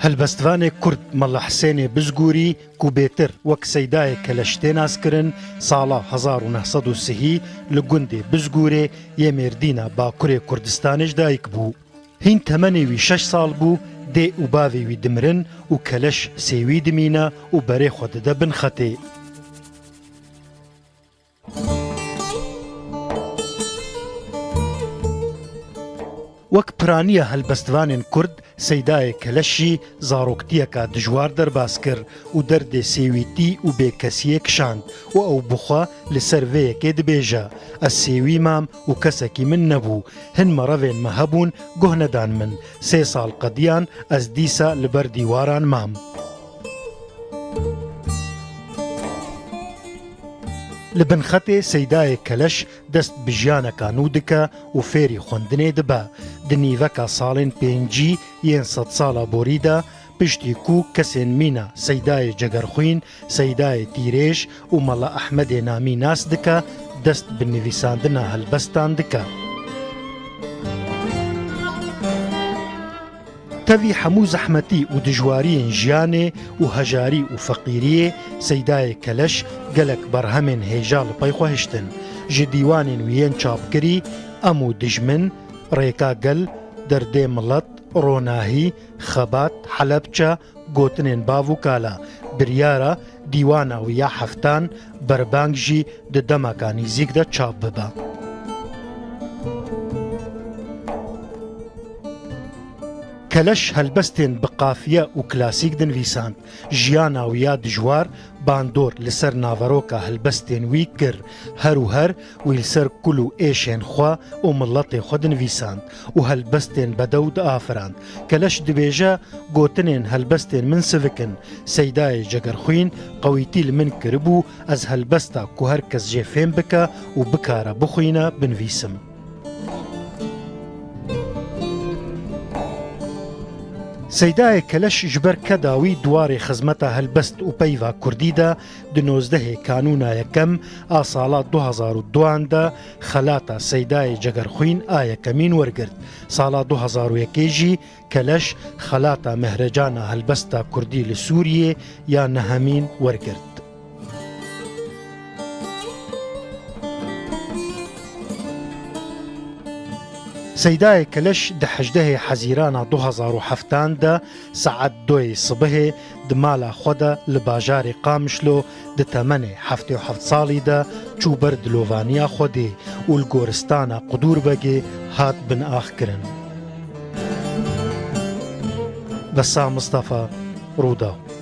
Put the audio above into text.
هەلبەستوانێک کورد مەڵە حسێنێ بزگووری کو بێتر وەک سەیدایە کە لە شتێ ناسکردن ساڵا 1930 لە گوندێ بزگوورێ یە مێردینە باکوورێ کوردستانیش دایک بوو. هین تەمەنێوی 6 ساڵ بوو دێ و باوێوی دمرن و کەلەش سێوی دمینە و بەرێ خۆ دەدە بنخەتێ. وەک پرانیە هەلبەستوانên کورد سەیدایە کەلەشی زاڕۆکتیەکە دژوار دەرباس کرد و دەردێ سێویتی و بێکەسیە کشاند و ئەو بخوا لەسەر vêyekê dibêje ez sêwî mam û kesekî min nebû hin merevên me hebûn guh nedan min 3 sal qediyan ez dîsa li ber dîwaran mam. Li binxetê Seydayê Keleş dest bi jiyaneka nû dike û fêrî xwendinê dibe. Di nîveka salên pêncî yên sed sala borî de piştî ku kesên mîna Seydayê Cegerxwîn, Seydayê Tîrêj û Mela Ehmedê namî nas dike dest bi nivîsandina helbestan dike. Tevî hemû zehmetî û dijwariyên jiyanê û hejarî û feqîriyê Seydayê Keleş gelek berhemên hêja li pey xwe hiştin. Ji dîwanên wî yên çapkirî em û dijmin, rêka gel, derdê milet, ronahî, xebat, helepçe, gotinên bav û kala. Biryara dîwana wî ya heftan berbang jî di demeka nîzîk de çap bibe. Keleş helbestên bi qafiye û klasîk dinivîsand. Jiyana wî ya dijwar bandor li ser naveroka helbestên wî kir. Her û her wî li ser kul û êşên xwe û milletê xwe dinivîsand û helbestên bedew diafirand. Keleş dibêje gotinên helbestên min sivikin. Seydayê Cegerxwîn qewîtî li min kiribû ez helbesta ku her kes jê fêm bike û bikare bixwîne binivîsim. Seydayê Keleş ji ber keda wî duwarê xizmeta helbest û peyva Kurdî de di 19 Kanûna yekem a sala 2002 de xelata Seydayê Cegerxwîn a yekemîn wergirt. Sala 2001 jî Keleş xelata mehrecana helbesta Kurdî li Sûriyê ya nehemîn wergirt. Seydayê Keleş di 18 Hezîrana 2007 de saet 2 sibihê di mala xwe de li bajarê Qamişlo di temenê 77 salî de çû ber dilovaniya Xwedê û li goristana Qudûrbegê hat binaxkirin. Besa Mustafa, Rûdaw.